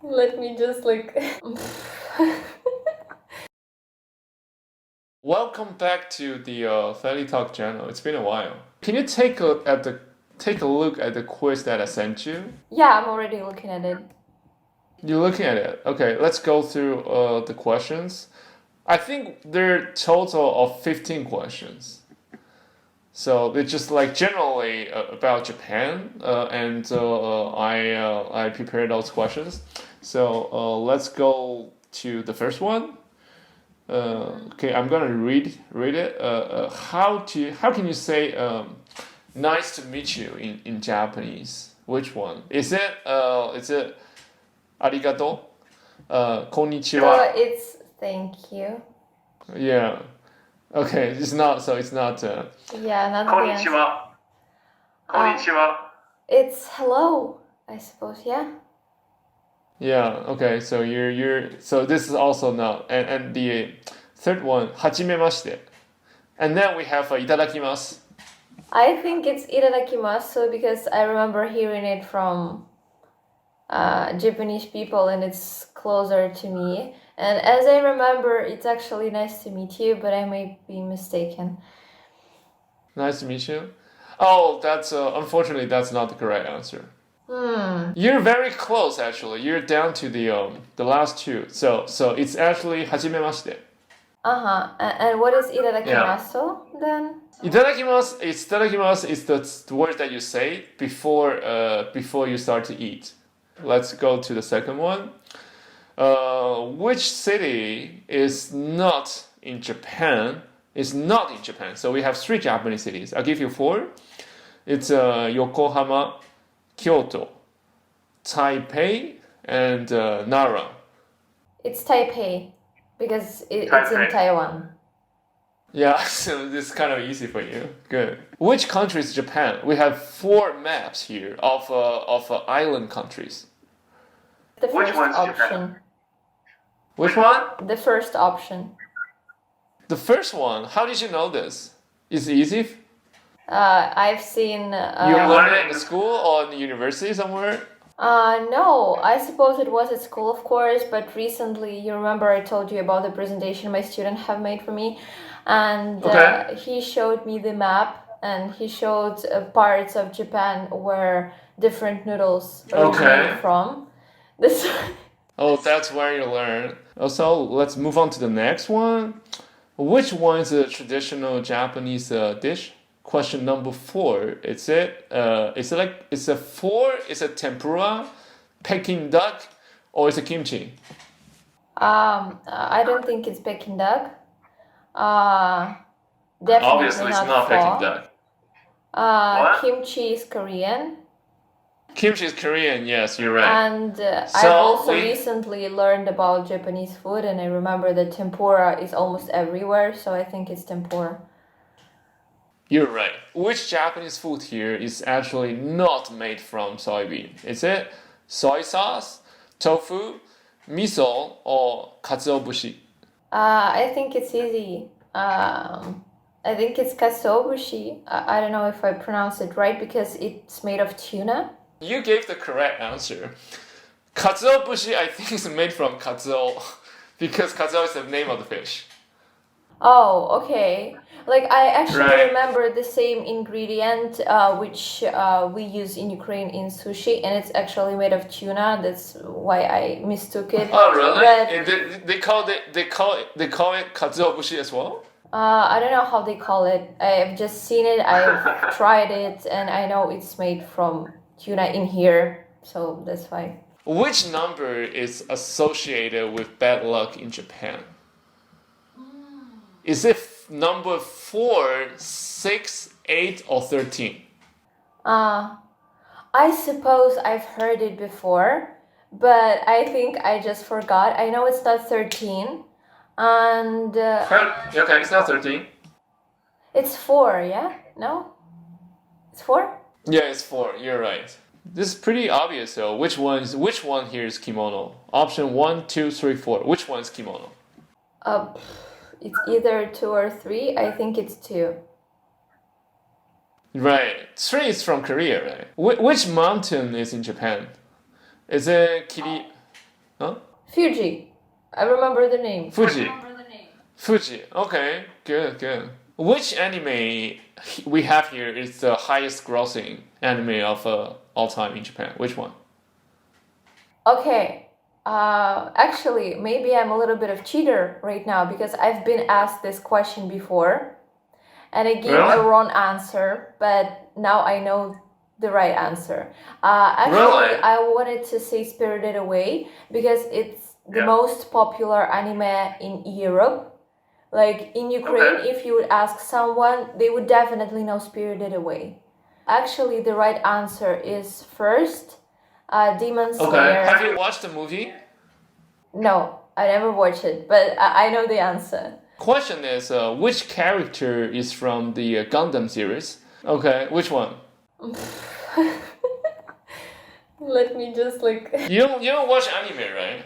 Let me just Welcome back to the FeliTalk channel. It's been a while. Can you take a look at the quiz that I sent you? Yeah, I'm already looking at it. You're looking at it. Okay, let's go through the questions. I think there are a total of 15 questions. So it's just generally about Japan, and I prepared those questions. So let's go to the first one. Okay, I'm gonna read it. How can you say nice to meet you in Japanese? Which one? Is it arigato? Konnichiwa? It's thank you. Yeah. Okay, it's not. So it's not. Yeah, not the answer. こんにちは. It's hello, I suppose. Yeah. Yeah. Okay. So so this is also not. And the third one, はじめまして. And then we have いただきます. I think it's itadakimasu because I remember hearing it from Japanese people and it's closer to me. And as I remember, it's actually nice to meet you, but I may be mistaken. Nice to meet you. Oh, that's unfortunately that's not the correct answer. You're very close actually. You're down to the last two. So it's actually はじめまして. And what is itadakimasu then? いただきます is the word that you say before you start to eat. Let's go to the second one. Which city is not in Japan? So we have 3 Japanese cities. I'll give you 4. It's Yokohama, Kyoto, Taipei, and Nara. It's Taipei because it's in Taiwan. Yeah, so this is kind of easy for you. Good. Which country is Japan? We have 4 maps here of island countries. The first option. Which one? The first option. The first one. How did you know this? Is it easy? I've seen. You learned it in the school or in the university somewhere? No, I suppose it was at school, of course, but recently, you remember I told you about the presentation my student have made for me, and he showed me the map, and he showed parts of Japan where different noodles originate from. Oh, that's where you learn. So let's move on to the next one. Which one is a traditional Japanese dish? Question number 4. Is it tempura, Peking duck, or is it kimchi? I don't think it's Peking duck. Definitely Obviously, it's not Peking duck. Kimchi is Korean. Kimchi is Korean, yes, you're right. And I've also recently learned about Japanese food, and I remember that tempura is almost everywhere, so I think it's tempura. You're right. Which Japanese food here is actually not made from soybean? Is it soy sauce, tofu, miso, or katsuobushi? I think it's easy. I think it's katsuobushi. I don't know if I pronounce it right because it's made of tuna. You gave the correct answer. Katsuobushi, I think, is made from katsuo because katsuo is the name of the fish. Oh, okay. I actually remember the same ingredient which we use in Ukraine in sushi, and it's actually made of tuna. That's why I mistook it. Oh, really? But they call it katsuobushi as well? I don't know how they call it. I've just seen it. I've tried it, and I know it's made from tuna in here, so that's why. Which number is associated with bad luck in Japan? Is it number 4, 6, 8, or 13? I suppose I've heard it before, but I think I just forgot. I know it's not 13, and... okay, it's not 13. It's 4, yeah? No? It's 4? Yeah, it's 4. You're right. This is pretty obvious though. Which one here is kimono? Option 1, 2, 3, 4. Which one is kimono? It's either 2 or 3. I think it's 2. Right. 3 is from Korea, right? Which mountain is in Japan? Is it Huh? Fuji. I remember the name. Fuji. Fuji. Okay, good. Which anime we have here is the highest grossing anime of all time in Japan? Which one? Okay. Actually, maybe I'm a little bit of cheater right now because I've been asked this question before and I gave a wrong answer, but now I know the right answer. Actually, I wanted to say Spirited Away because it's the most popular anime in Europe. Like in Ukraine, if you would ask someone, they would definitely know Spirited Away. Actually, the right answer is first, Demon Slayer. Okay. Have you watched the movie? No, I never watched it, but I know the answer. Question is, which character is from the Gundam series? Okay, which one? Let me just like... You don't watch anime, right?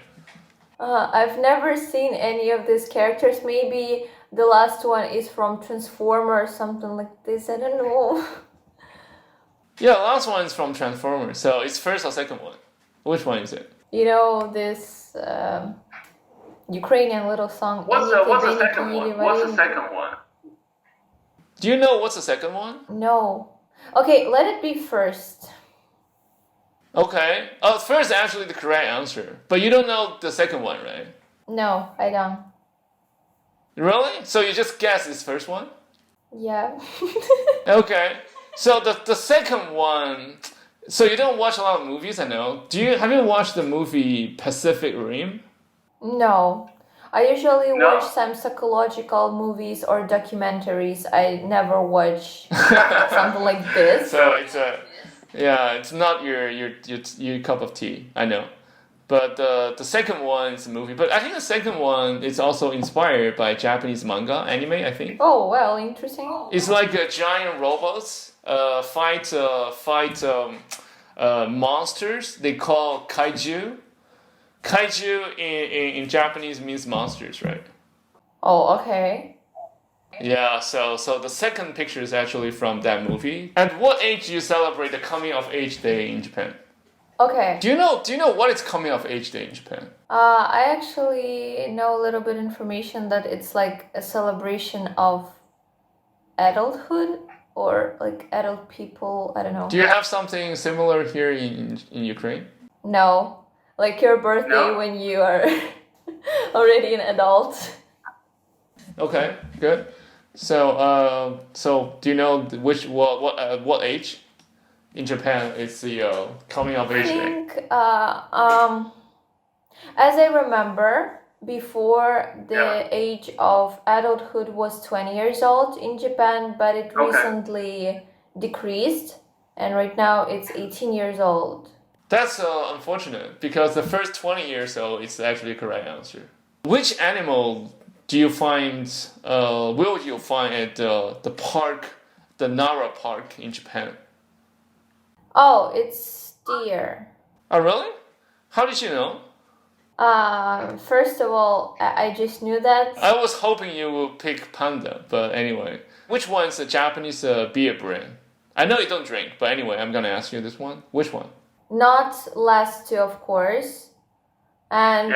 I've never seen any of these characters. Maybe the last one is from Transformers or something like this. I don't know. Yeah, the last one is from Transformers. So it's first or second one? Which one is it? You know this Ukrainian little song. What's the second one? Do you know what's the second one? No. Okay, let it be first. Okay. First actually the correct answer. But you don't know the second one, right? No, I don't. Really? So you just guess this first one? Yeah. Okay. So the second one, so you don't watch a lot of movies, I know. Have you watched the movie Pacific Rim? No. I usually watch some psychological movies or documentaries. I never watch something like this. So it's not your cup of tea, I know. But the second one is a movie. But I think the second one is also inspired by Japanese manga, anime, I think. Oh, well, interesting. It's like giant robots fight monsters. They call kaiju. Kaiju in Japanese means monsters, right? Oh, okay. Yeah, so the second picture is actually from that movie. At what age do you celebrate the coming of age day in Japan? Okay. Do you know what is coming of age day in Japan? I actually know a little bit information that it's like a celebration of adulthood or like adult people. I don't know. Do you have something similar here in Ukraine? No. Like your birthday when you are already an adult. Okay, good. So do you know what age in Japan is the coming of age day? I think as I remember, before the age of adulthood was 20 years old in Japan, but it recently decreased, and right now it's 18 years old. That's unfortunate because the first 20 years old is actually the correct answer. Which animal will you find at the park, the Nara Park in Japan? Oh, it's deer. Oh, really? How did you know? First of all, I just knew that. I was hoping you would pick panda, but anyway. Which one's a Japanese beer brand? I know you don't drink, but anyway, I'm gonna ask you this one. Which one? Not last two, of course. And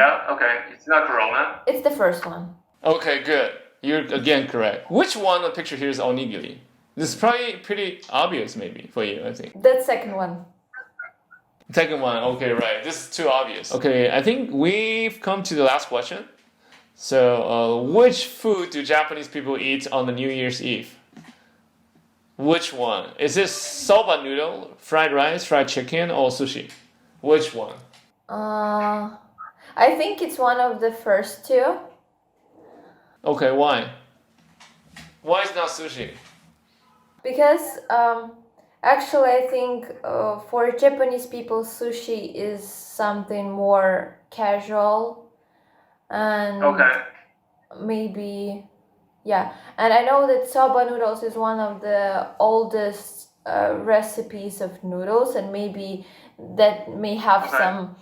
it's not Corona. it's the first one. Okay, good. You're again correct. Which one on the picture here is onigiri? This is probably pretty obvious maybe for you, I think. The second one. Second one, okay, right. This is too obvious. Okay, I think we've come to the last question. So, which food do Japanese people eat on the New Year's Eve? Which one? Is this soba noodle, fried rice, fried chicken, or sushi? Which one? I think it's one of the first two. Okay, why? Why is not sushi? Because actually I think for Japanese people sushi is something more casual and maybe and I know that soba noodles is one of the oldest recipes of noodles and maybe that may have some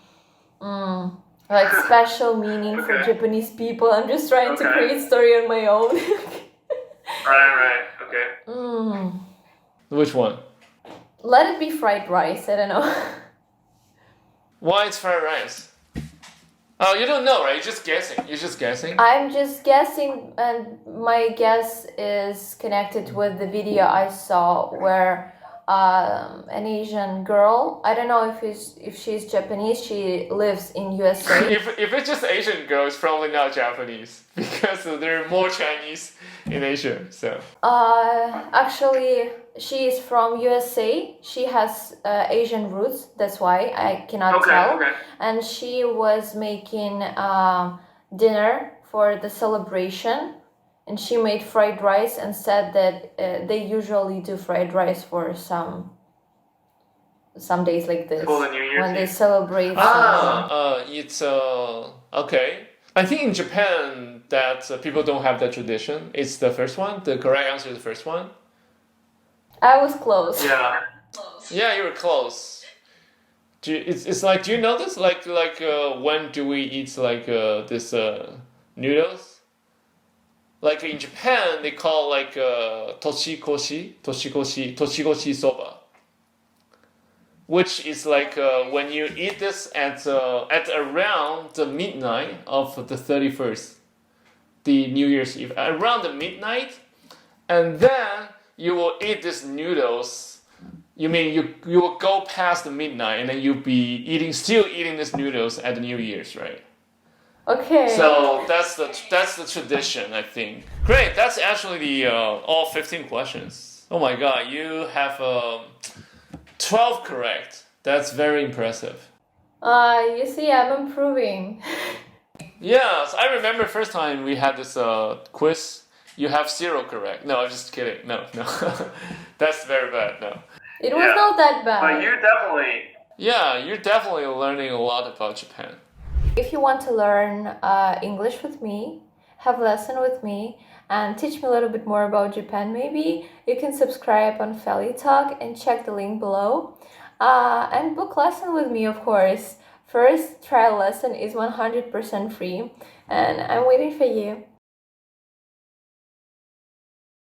like special meaning for Japanese people. I'm just trying to create story on my own. Right, okay. Which one? Let it be fried rice, I don't know. Why it's fried rice? Oh, you don't know, right? You're just guessing. You're just guessing. I'm just guessing, and my guess is connected with the video I saw where an Asian girl, I don't know if she's Japanese, she lives in USA. If it's just Asian girl, it's probably not Japanese because there are more Chinese in Asia. So. Actually, she is from USA. She has Asian roots. That's why I cannot tell. Okay. And she was making dinner for the celebration. And she made fried rice and said that they usually do fried rice for some days like this. For the New Year's when they Eve. celebrate. It's okay. I think in Japan that people don't have that tradition. It's the first one. The correct answer is the first one. I was close. Yeah. Yeah, you were close. It's like, do you know this? Like when do we eat this noodles? Like in Japan, they call toshikoshi soba, which is like when you eat this at around the midnight of the 31st, the New Year's Eve, around the midnight, and then you will eat these noodles. You mean you will go past the midnight and then you'll be still eating these noodles at the New Year's, right? Okay. So that's the tradition, I think. Great. That's actually the all 15 questions. Oh my god, you have 12 correct. That's very impressive. You see, I'm improving. Yes, I remember first time we had this quiz. You have 0 correct. No, I'm just kidding. No. That's very bad. No. It was not that bad. But you're definitely learning a lot about Japan. If you want to learn English with me, have a lesson with me, and teach me a little bit more about Japan, maybe you can subscribe on FeliTalk and check the link below. And book lesson with me, of course. First trial lesson is 100% free, and I'm waiting for you.